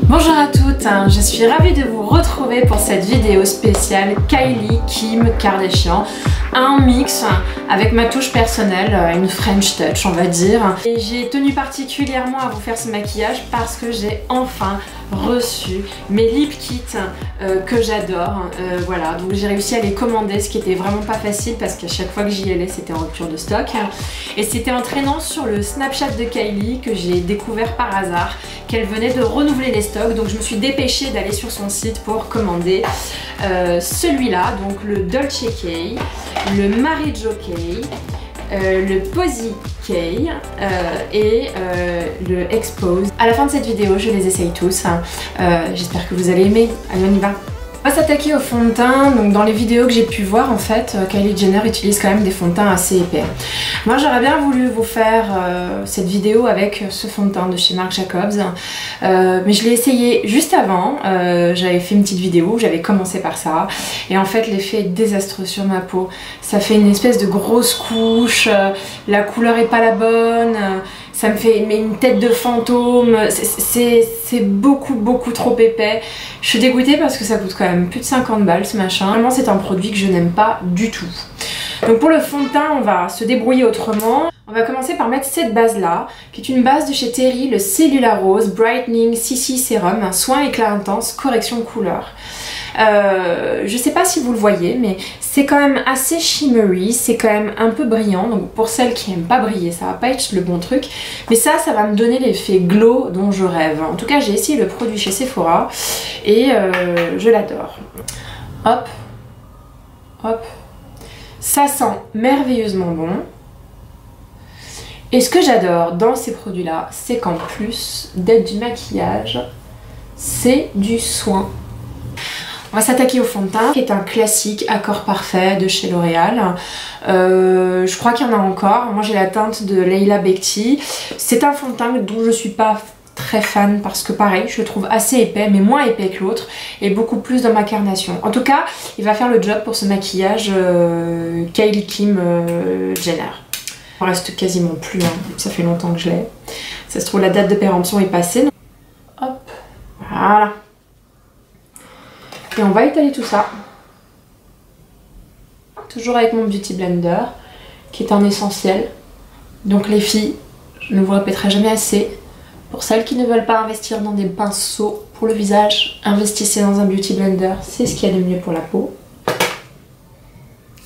Bonjour à toutes, je suis ravie de vous retrouver pour cette vidéo spéciale Kylie Kim Kardashian. Un mix avec ma touche personnelle, une French touch on va dire. Et j'ai tenu particulièrement à vous faire ce maquillage parce que j'ai enfin reçu mes lip kits que j'adore. Voilà, donc j'ai réussi à les commander, ce qui était vraiment pas facile parce qu'à chaque fois que j'y allais c'était en rupture de stock. Et c'était en traînant sur le Snapchat de Kylie que j'ai découvert par hasard qu'elle venait de renouveler les stocks, donc je me suis dépêchée d'aller sur son site pour commander celui-là, donc le Dolce Kay, le Mary Jo Kay, le Posy Kay et le Expose. À la fin de cette vidéo, je les essaye tous. J'espère que vous allez aimer. Allez, on y va. On va s'attaquer au fond de teint. Donc dans les vidéos que j'ai pu voir, en fait, Kylie Jenner utilise quand même des fonds de teint assez épais. Moi, j'aurais bien voulu vous faire cette vidéo avec ce fond de teint de chez Marc Jacobs, mais je l'ai essayé juste avant. J'avais fait une petite vidéo où j'avais commencé par ça, et en fait, l'effet est désastreux sur ma peau. Ça fait une espèce de grosse couche, la couleur est pas la bonne. Ça me fait une tête de fantôme, c'est beaucoup trop épais. Je suis dégoûtée parce que ça coûte quand même plus de 50 balles ce machin. Vraiment c'est un produit que je n'aime pas du tout. Donc pour le fond de teint on va se débrouiller autrement. On va commencer par mettre cette base là, qui est une base de chez Terry, le Cellular Rose Brightening CC Serum, un soin éclat intense, correction couleur. Je sais pas si vous le voyez, mais c'est quand même assez shimmery, c'est quand même un peu brillant, donc pour celles qui aiment pas briller, ça va pas être le bon truc, mais ça va me donner l'effet glow dont je rêve. En tout cas, j'ai essayé le produit chez Sephora et je l'adore. Hop, hop, ça sent merveilleusement bon. Et ce que j'adore dans ces produits-là, c'est qu'en plus d'être du maquillage, c'est du soin. On va s'attaquer au fond de teint, qui est un classique Accord Parfait de chez L'Oréal. Je crois qu'il y en a encore. Moi j'ai la teinte de Leila Bekti. C'est un fond de teint dont je suis pas très fan parce que pareil, je le trouve assez épais, mais moins épais que l'autre, et beaucoup plus dans ma carnation. En tout cas, il va faire le job pour ce maquillage Kylie Kim Jenner. Il en reste quasiment plus, hein. Ça fait longtemps que je l'ai. Ça se trouve la date de péremption est passée. Hop, voilà. Et on va étaler tout ça. Toujours avec mon Beauty Blender, qui est un essentiel. Donc les filles, je ne vous répéterai jamais assez. Pour celles qui ne veulent pas investir dans des pinceaux pour le visage, investissez dans un Beauty Blender. C'est ce qu'il y a de mieux pour la peau.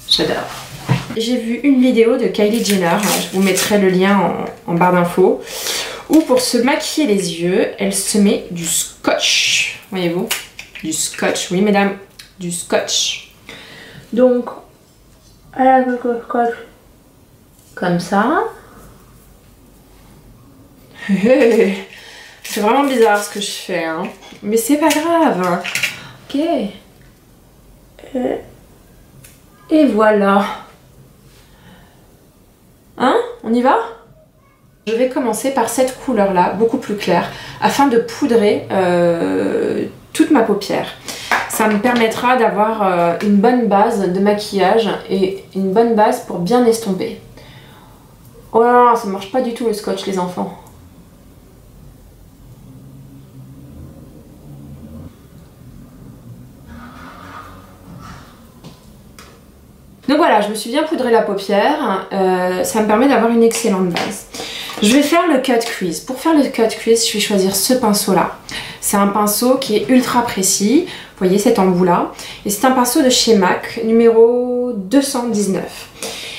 J'adore. J'ai vu une vidéo de Kylie Jenner, je vous mettrai le lien en barre d'infos, où pour se maquiller les yeux, elle se met du scotch. Voyez-vous ? Du scotch, oui mesdames, du scotch. Donc, elle a le scotch comme ça. C'est vraiment bizarre ce que je fais, hein. Mais c'est pas grave. Ok. Et voilà. Hein? On y va? Je vais commencer par cette couleur-là, beaucoup plus claire, afin de poudrer toute ma paupière. Ça me permettra d'avoir une bonne base de maquillage et une bonne base pour bien estomper. Oh là là, ça marche pas du tout le scotch les enfants. Donc voilà, je me suis bien poudré la paupière, ça me permet d'avoir une excellente base. Je vais faire le cut crease. Pour faire le cut crease, je vais choisir ce pinceau là. C'est un pinceau qui est ultra précis, vous voyez cet embout là. Et c'est un pinceau de chez MAC, numéro 219.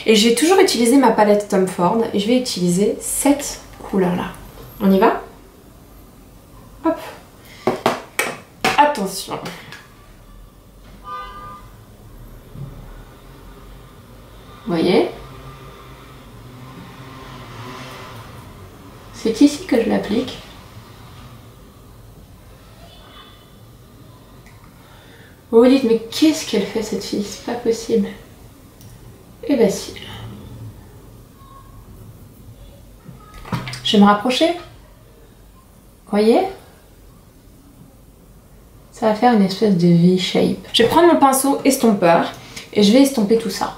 Et j'ai toujours utilisé ma palette Tom Ford et je vais utiliser cette couleur là. On y va? Hop. Attention. Vous voyez? C'est ici que je l'applique. Vous vous dites, mais qu'est-ce qu'elle fait cette fille? C'est pas possible. Eh ben si. Je vais me rapprocher. Vous voyez? Ça va faire une espèce de V-shape. Je vais prendre mon pinceau estompeur et je vais estomper tout ça.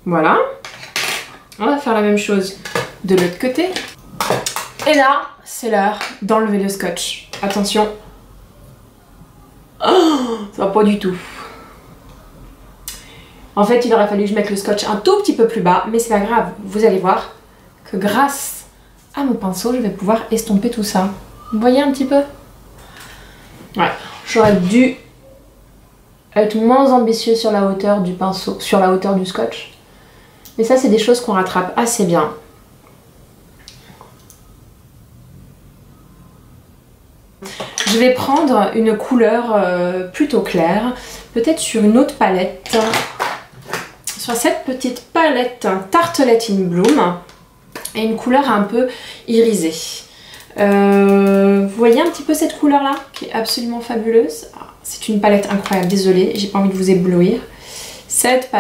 Voilà. On va faire la même chose de l'autre côté. Et là, c'est l'heure d'enlever le scotch. Attention. Oh, ça va pas du tout. En fait, il aurait fallu que je mette le scotch un tout petit peu plus bas, mais c'est pas grave. Vous allez voir que grâce à mon pinceau, je vais pouvoir estomper tout ça. Vous voyez un petit peu? Ouais, j'aurais dû être moins ambitieux sur la hauteur du pinceau, sur la hauteur du scotch. Mais ça, c'est des choses qu'on rattrape assez bien. Je vais prendre une couleur plutôt claire, peut-être sur une autre palette. Sur cette petite palette Tartelette in Bloom et une couleur un peu irisée. Vous voyez un petit peu cette couleur là qui est absolument fabuleuse. C'est une palette incroyable, désolée, j'ai pas envie de vous éblouir. Cette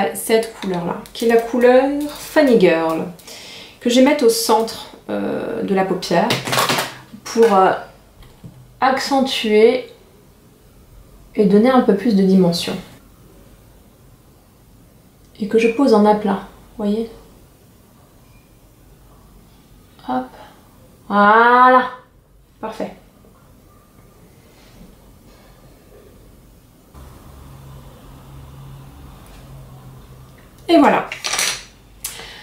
couleur là qui est la couleur Funny Girl que je vais mettre au centre de la paupière pour accentuer et donner un peu plus de dimension. Et que je pose en aplat, vous voyez? Hop. Voilà. Parfait. Et voilà.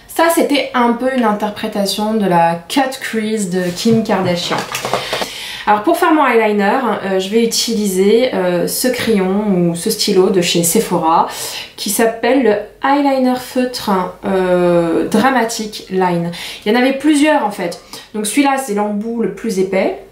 Ça, c'était un peu une interprétation de la Cut Crease de Kim Kardashian. Alors pour faire mon eyeliner, je vais utiliser ce crayon ou ce stylo de chez Sephora qui s'appelle le Eyeliner Feutre Dramatic Line. Il y en avait plusieurs en fait. Donc celui-là c'est l'embout le plus épais.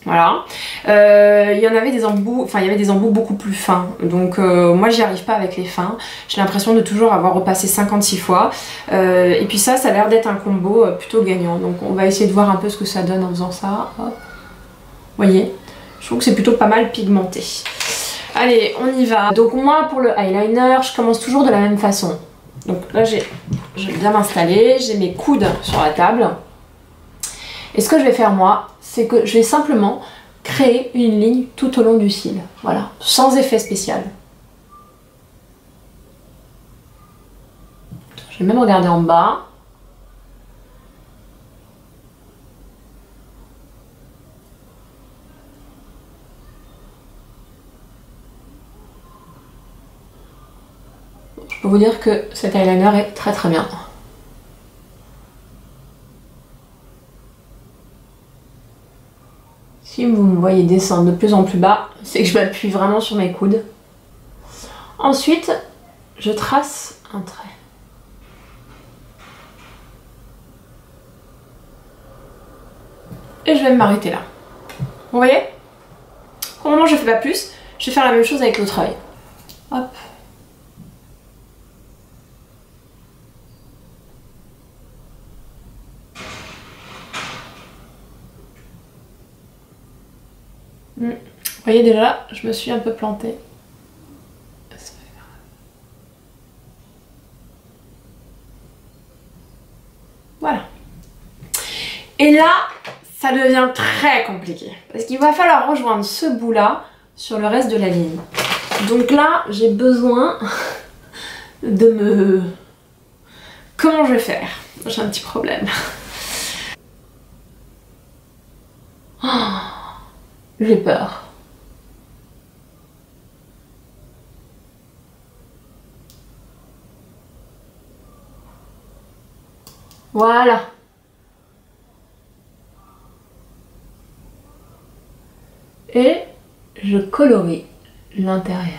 Voilà. Il y en avait des embouts, enfin il y avait des embouts beaucoup plus fins. Donc moi j'y arrive pas avec les fins. J'ai l'impression de toujours avoir repassé 56 fois. Et puis ça a l'air d'être un combo plutôt gagnant. Donc on va essayer de voir un peu ce que ça donne en faisant ça. Hop. Vous voyez, je trouve que c'est plutôt pas mal pigmenté. Allez, on y va. Donc moi, pour le eyeliner, je commence toujours de la même façon. Donc là, je vais bien m'installer, j'ai mes coudes sur la table. Et ce que je vais faire moi, c'est que je vais simplement créer une ligne tout au long du cil. Voilà, sans effet spécial. Je vais même regarder en bas. Je peux vous dire que cet eyeliner est très très bien. Si vous me voyez descendre de plus en plus bas, c'est que je m'appuie vraiment sur mes coudes. Ensuite, je trace un trait. Et je vais m'arrêter là. Vous voyez? Pour le moment, je ne fais pas plus. Je vais faire la même chose avec l'autre œil. Hop. Vous voyez déjà, je me suis un peu plantée. Voilà. Et là, ça devient très compliqué. Parce qu'il va falloir rejoindre ce bout-là sur le reste de la ligne. Donc là, j'ai besoin de me... Comment je vais faire? J'ai un petit problème. Oh, j'ai peur. Voilà. Et je colorie l'intérieur.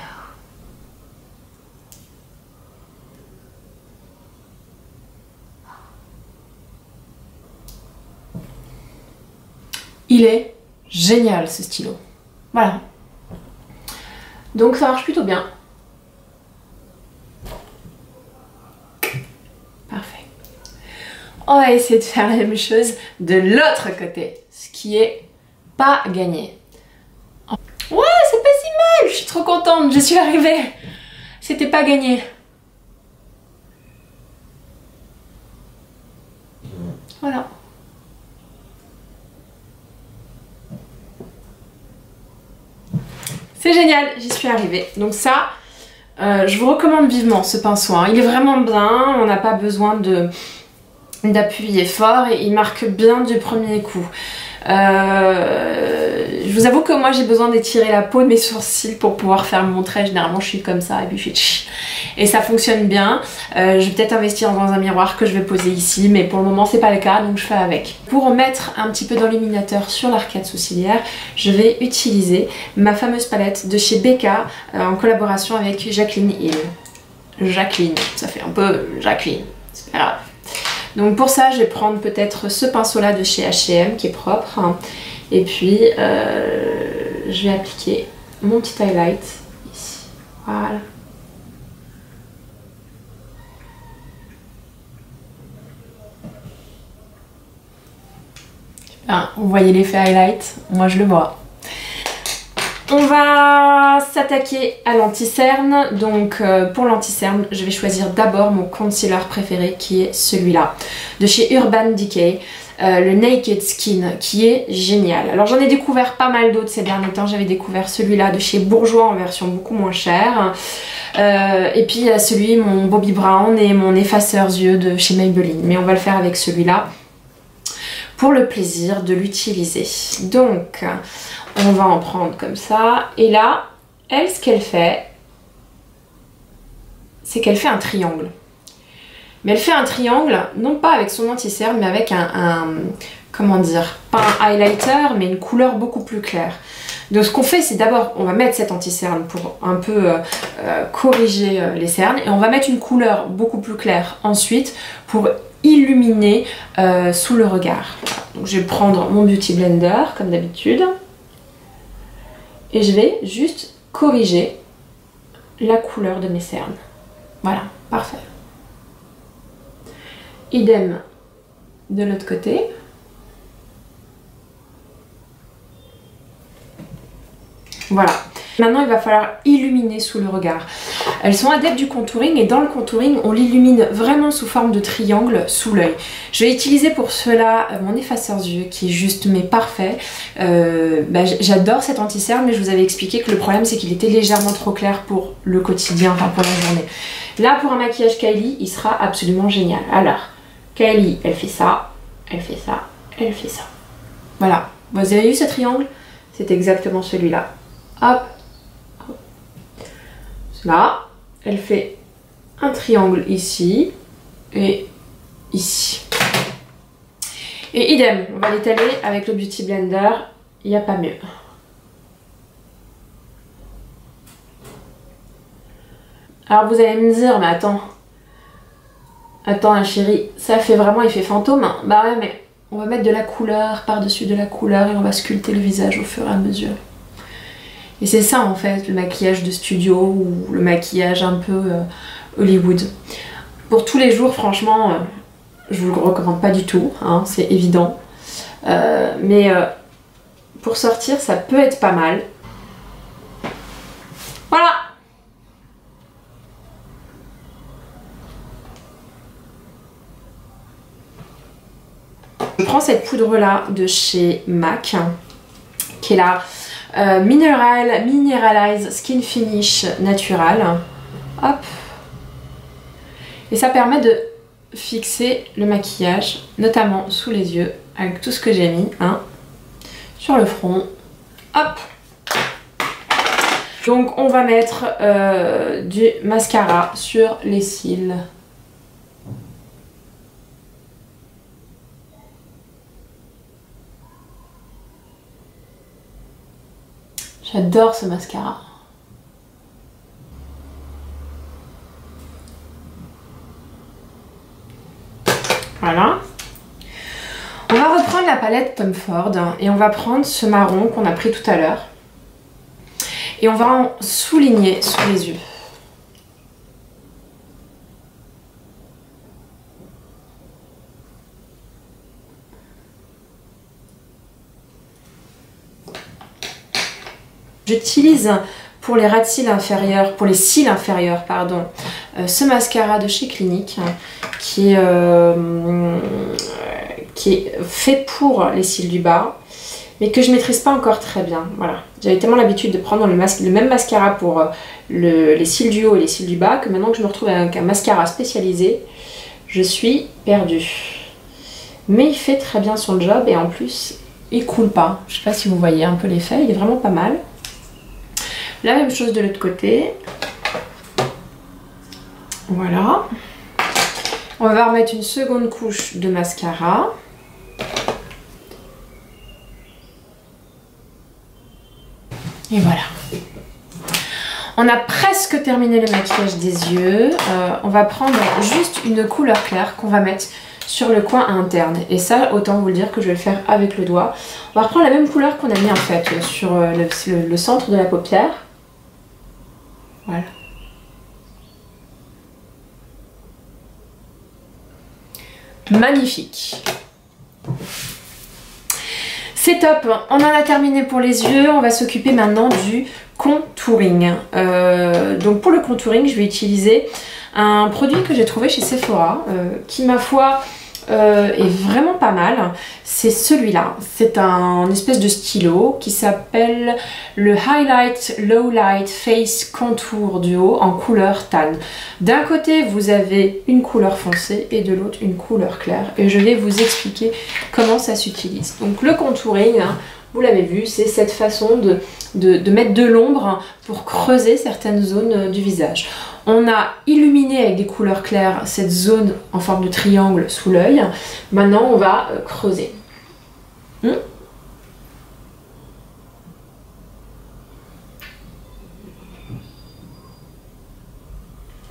Il est génial ce stylo. Voilà. Donc ça marche plutôt bien. Parfait. On va essayer de faire la même chose de l'autre côté, ce qui est pas gagné. Ouais, c'est pas si mal, je suis trop contente, je suis arrivée. C'était pas gagné. Voilà. C'est génial, j'y suis arrivée. Donc ça, je vous recommande vivement ce pinceau. Hein. Il est vraiment bien, on n'a pas besoin de d'appuyer fort et il marque bien du premier coup. Je vous avoue que moi j'ai besoin d'étirer la peau de mes sourcils pour pouvoir faire mon trait. Généralement je suis comme ça et puis je fais tch. Et ça fonctionne bien. Je vais peut-être investir dans un miroir que je vais poser ici, mais pour le moment c'est pas le cas, donc je fais avec. Pour mettre un petit peu d'enluminateur sur l'arcade sourcilière, je vais utiliser ma fameuse palette de chez Becca en collaboration avec Jacqueline Hill. Jacqueline, ça fait un peu Jacqueline, c'est pas grave. Donc pour ça je vais prendre peut-être ce pinceau là de chez H&M qui est propre, hein. Et puis je vais appliquer mon petit highlight ici, voilà. Ah, vous voyez l'effet highlight, moi je le vois. On va s'attaquer à l'anti-cerne. Donc pour l'anti-cerne, je vais choisir d'abord mon concealer préféré qui est celui-là de chez Urban Decay, le Naked Skin, qui est génial. Alors j'en ai découvert pas mal d'autres ces derniers temps. J'avais découvert celui-là de chez Bourjois en version beaucoup moins chère. Et puis il y a celui, mon Bobbi Brown et mon effaceur yeux de chez Maybelline. Mais on va le faire avec celui-là pour le plaisir de l'utiliser. Donc on va en prendre comme ça. Et là, elle, ce qu'elle fait, c'est qu'elle fait un triangle. Mais elle fait un triangle, non pas avec son anti-cerne, mais avec comment dire, pas un highlighter, mais une couleur beaucoup plus claire. Donc ce qu'on fait, c'est d'abord, on va mettre cet anti-cerne pour un peu corriger les cernes. Et on va mettre une couleur beaucoup plus claire ensuite pour illuminer sous le regard. Donc je vais prendre mon Beauty Blender, comme d'habitude. Et je vais juste corriger la couleur de mes cernes. Voilà, parfait. Idem de l'autre côté. Voilà. Maintenant, il va falloir illuminer sous le regard. Elles sont adeptes du contouring et dans le contouring, on l'illumine vraiment sous forme de triangle sous l'œil. Je vais utiliser pour cela mon effaceur yeux qui est juste mais parfait. J'adore cet anti-cerne, mais je vous avais expliqué que le problème c'est qu'il était légèrement trop clair pour le quotidien, enfin pour la journée. Là, pour un maquillage Kylie, il sera absolument génial. Alors, Kylie, elle fait ça, elle fait ça, elle fait ça. Voilà. Vous avez vu ce triangle? C'est exactement celui-là. Hop. Là, elle fait un triangle ici et ici. Et idem, on va l'étaler avec le Beauty Blender, il n'y a pas mieux. Alors vous allez me dire, mais attends chérie, ça fait vraiment effet fantôme. Bah ouais, mais on va mettre de la couleur par-dessus de la couleur et on va sculpter le visage au fur et à mesure. Et c'est ça en fait, le maquillage de studio ou le maquillage un peu Hollywood. Pour tous les jours, franchement, je vous le recommande pas du tout, hein, c'est évident. Mais pour sortir, ça peut être pas mal. Voilà! Je prends cette poudre là de chez MAC, qui est la Mineralize Skin Finish Natural. Hop. Et ça permet de fixer le maquillage, notamment sous les yeux, avec tout ce que j'ai mis, hein, sur le front. Hop. Donc on va mettre du mascara sur les cils. J'adore ce mascara. Voilà. On va reprendre la palette Tom Ford et on va prendre ce marron qu'on a pris tout à l'heure. Et on va en souligner sous les yeux. J'utilise pour les ras de cils inférieurs, pour les cils inférieurs, pardon, ce mascara de chez Clinique qui est fait pour les cils du bas, mais que je maîtrise pas encore très bien. Voilà, j'avais tellement l'habitude de prendre le même mascara pour les cils du haut et les cils du bas que maintenant que je me retrouve avec un mascara spécialisé, je suis perdue. mais il fait très bien son job et en plus il coule pas. Je sais pas si vous voyez un peu l'effet, il est vraiment pas mal. La même chose de l'autre côté. Voilà. On va remettre une seconde couche de mascara. Et voilà. On a presque terminé le maquillage des yeux. On va prendre juste une couleur claire qu'on va mettre sur le coin interne. Et ça, autant vous le dire que je vais le faire avec le doigt. On va reprendre la même couleur qu'on a mis en fait sur le centre de la paupière. Voilà. Magnifique. C'est top, on en a terminé pour les yeux, on va s'occuper maintenant du contouring. Donc pour le contouring, je vais utiliser un produit que j'ai trouvé chez Sephora, qui ma foi est vraiment pas mal. C'est celui-là, c'est un espèce de stylo qui s'appelle le Highlight Lowlight Face Contour Duo en couleur tan. D'un côté vous avez une couleur foncée et de l'autre une couleur claire et je vais vous expliquer comment ça s'utilise. Donc le contouring, hein, vous l'avez vu, c'est cette façon de mettre de l'ombre pour creuser certaines zones du visage. On a illuminé avec des couleurs claires cette zone en forme de triangle sous l'œil. Maintenant, on va creuser.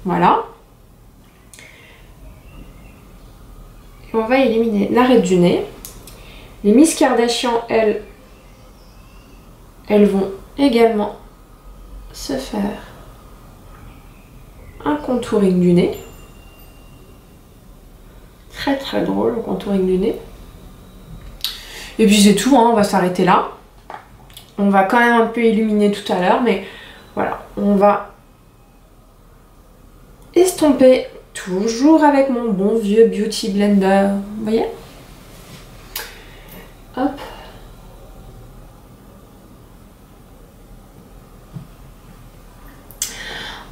Voilà. Et on va éliminer l'arête du nez. Les Miss Kardashian, elles vont également se faire un contouring du nez. Très très drôle le contouring du nez. Et puis c'est tout, hein, on va s'arrêter là. On va quand même un peu illuminer tout à l'heure, mais voilà, on va estomper toujours avec mon bon vieux Beauty Blender. Vous voyez? Hop.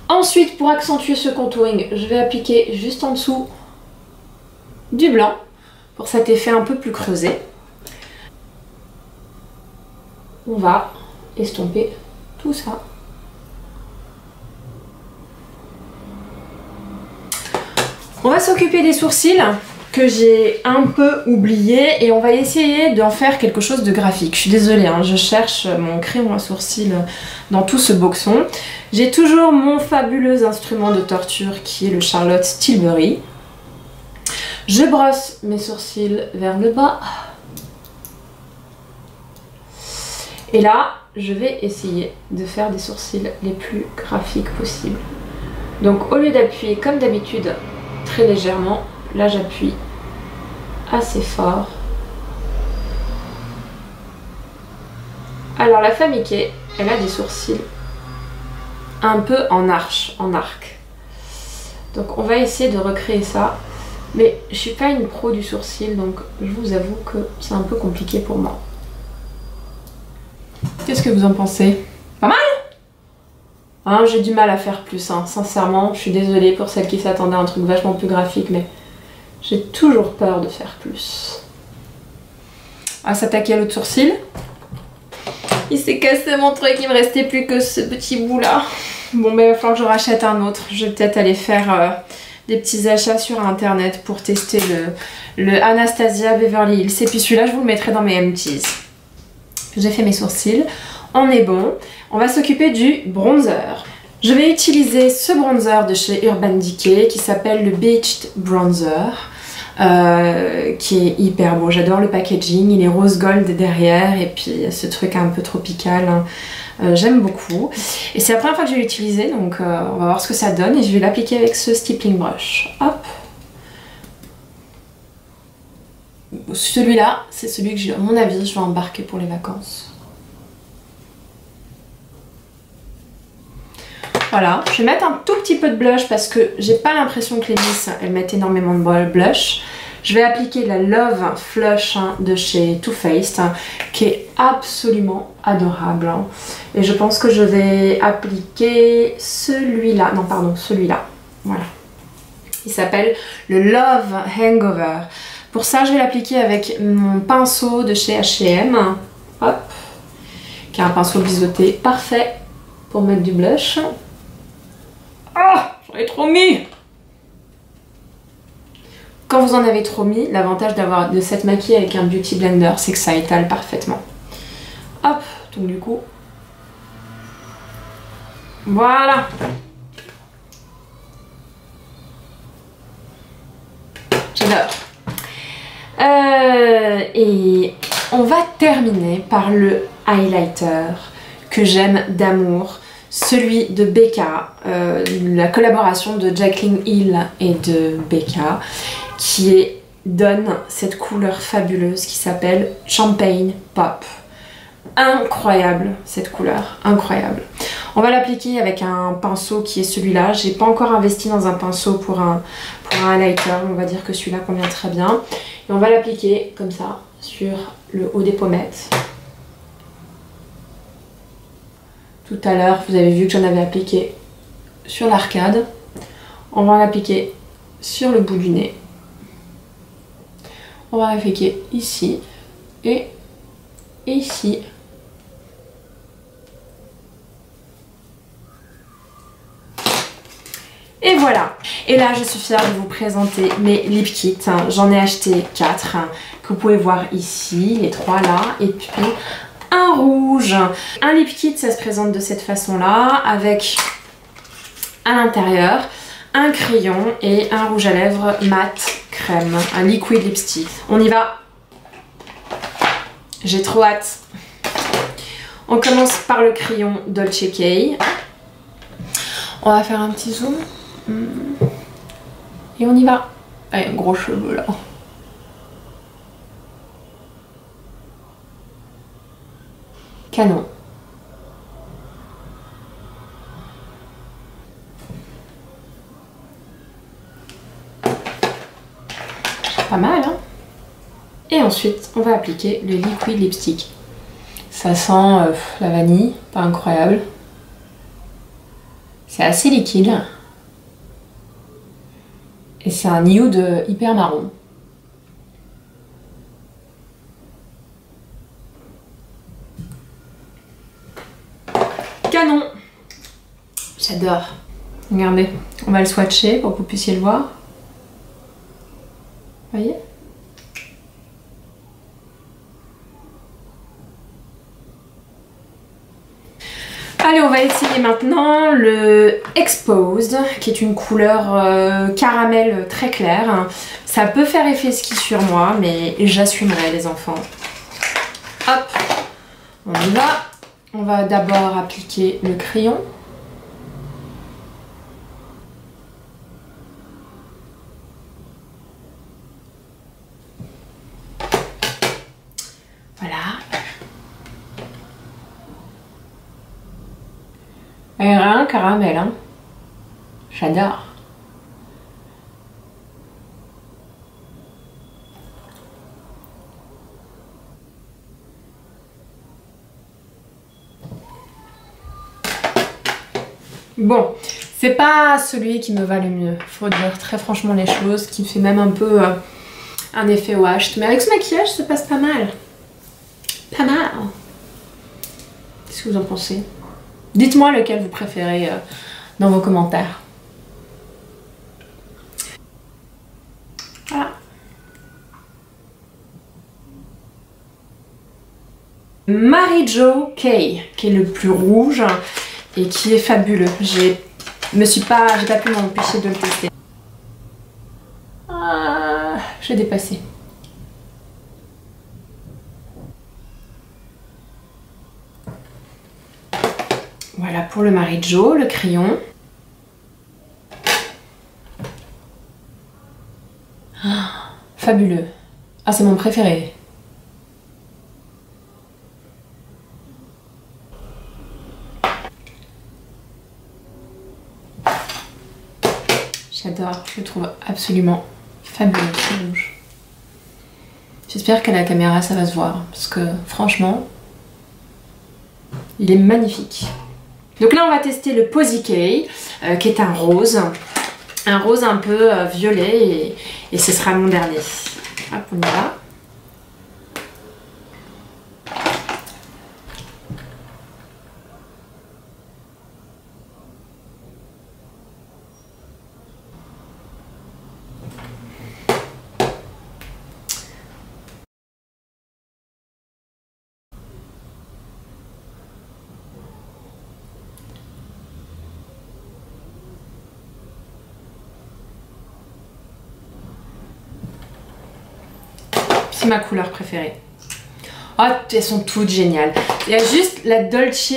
Ensuite, pour accentuer ce contouring, je vais appliquer juste en dessous du blanc pour cet effet un peu plus creusé. On va estomper tout ça. On va s'occuper des sourcils que j'ai un peu oubliés et on va essayer d'en faire quelque chose de graphique. Je suis désolée, hein, je cherche mon crayon à sourcils dans tout ce boxon. J'ai toujours mon fabuleux instrument de torture qui est le Charlotte Tilbury. Je brosse mes sourcils vers le bas. Et là, je vais essayer de faire des sourcils les plus graphiques possibles. Donc au lieu d'appuyer comme d'habitude très légèrement, là j'appuie assez fort. Alors la femme Mickey, elle a des sourcils un peu en arc. Donc on va essayer de recréer ça. Mais je suis pas une pro du sourcil, donc je vous avoue que c'est un peu compliqué pour moi. Qu'est-ce que vous en pensez? Pas mal? Hein, j'ai du mal à faire plus, hein. Sincèrement, je suis désolée pour celles qui s'attendaient à un truc vachement plus graphique, mais j'ai toujours peur de faire plus. On va s'attaquer à l'autre sourcil. Il s'est cassé mon truc, il me restait plus que ce petit bout là. Bon ben il va falloir que je rachète un autre. Je vais peut-être aller faire des petits achats sur internet pour tester le Anastasia Beverly Hills. Et puis celui-là je vous le mettrai dans mes empties. J'ai fait mes sourcils, on est bon. On va s'occuper du bronzer. Je vais utiliser ce bronzer de chez Urban Decay qui s'appelle le Beached Bronzer. Qui est hyper beau, j'adore le packaging, il est rose gold derrière et puis ce truc un peu tropical, hein. J'aime beaucoup et c'est la première fois que je vais l'utiliser donc on va voir ce que ça donne et je vais l'appliquer avec ce stippling brush. Hop. Celui-là c'est celui que à mon avis je vais embarquer pour les vacances. Voilà, je vais mettre un tout petit peu de blush parce que j'ai pas l'impression que les Miss elles mettent énormément de blush. Je vais appliquer la Love Flush de chez Too Faced qui est absolument adorable. Et je pense que je vais appliquer celui-là, non pardon celui-là, voilà. Il s'appelle le Love Hangover Pour ça, je vais l'appliquer avec mon pinceau de chez H&M. Hop. Qui est un pinceau biseauté parfait pour mettre du blush. Ah, j'en ai trop mis! Quand vous en avez trop mis, l'avantage de s'être maquillé avec un beauty blender, c'est que ça étale parfaitement. Hop, donc du coup, voilà. J'adore. Et on va terminer par le highlighter que j'aime d'amour, celui de Becca, la collaboration de Jaclyn Hill et de Becca, qui donne cette couleur fabuleuse qui s'appelle Champagne Pop. Incroyable cette couleur, incroyable. On va l'appliquer avec un pinceau qui est celui-là. J'ai pas encore investi dans un pinceau pour un highlighter, on va dire que celui-là convient très bien. Et on va l'appliquer comme ça sur le haut des pommettes. Tout à l'heure, vous avez vu que j'en avais appliqué sur l'arcade. On va l'appliquer sur le bout du nez. On va l'appliquer ici et ici. Et voilà. Et là, je suis fière de vous présenter mes lip kits. J'en ai acheté 4 que vous pouvez voir ici, les 3 là, et puis un rouge. Un lip kit, ça se présente de cette façon-là, avec à l'intérieur un crayon et un rouge à lèvres mat crème, un liquid lipstick. On y va. J'ai trop hâte. On commence par le crayon Dolce Kay. On va faire un petit zoom. Et on y va. Allez, gros cheveux là. Canon. Pas mal, hein? Et ensuite, on va appliquer le liquid lipstick. Ça sent la vanille, pas incroyable. C'est assez liquide. Et c'est un nude hyper marron. Canon! J'adore. Regardez, on va le swatcher pour que vous puissiez le voir. Vous voyez? Allez, on va essayer maintenant le Exposed, qui est une couleur caramel très claire. Ça peut faire effet ski sur moi, mais j'assumerai les enfants. Hop, on y va. On va d'abord appliquer le crayon. Voilà. Un caramel, hein. J'adore. Bon, c'est pas celui qui me va le mieux, faut dire très franchement les choses, qui me fait même un peu un effet washed. Mais avec ce maquillage, ça passe pas mal. Pas mal. Qu'est-ce que vous en pensez? Dites-moi lequel vous préférez dans vos commentaires. Voilà. Mary Jo Kay, qui est le plus rouge et qui est fabuleux. J'ai pas pu m'empêcher de le tester. Ah, j'ai dépassé. Voilà pour le Mary Jo, le crayon. Ah, fabuleux. Ah, c'est mon préféré. J'adore, je le trouve absolument fabuleux ce rouge. J'espère qu'à la caméra ça va se voir, parce que franchement, il est magnifique. Donc là on va tester le Posy Kay, qui est un rose. un rose un peu violet et ce sera mon dernier. Hop, on y va. C'est ma couleur préférée. Oh, elles sont toutes géniales. Il y a juste la Dolce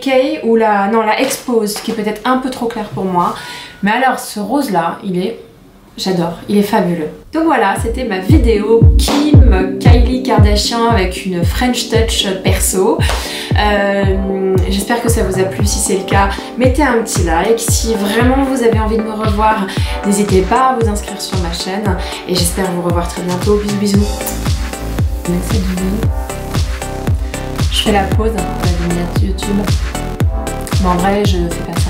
Kay ou la Expose qui est peut-être un peu trop claire pour moi. Mais alors ce rose là, j'adore, il est fabuleux. Donc voilà, c'était ma vidéo Kim Kylie Kardashian avec une French Touch perso. J'espère que ça vous a plu. Si c'est le cas, mettez un petit like. Si vraiment vous avez envie de me revoir, n'hésitez pas à vous inscrire sur ma chaîne. Et j'espère vous revoir très bientôt. Bisous bisous. Merci Guigui. Je fais la pause pour la vignette YouTube. Mais en vrai, je fais pas ça.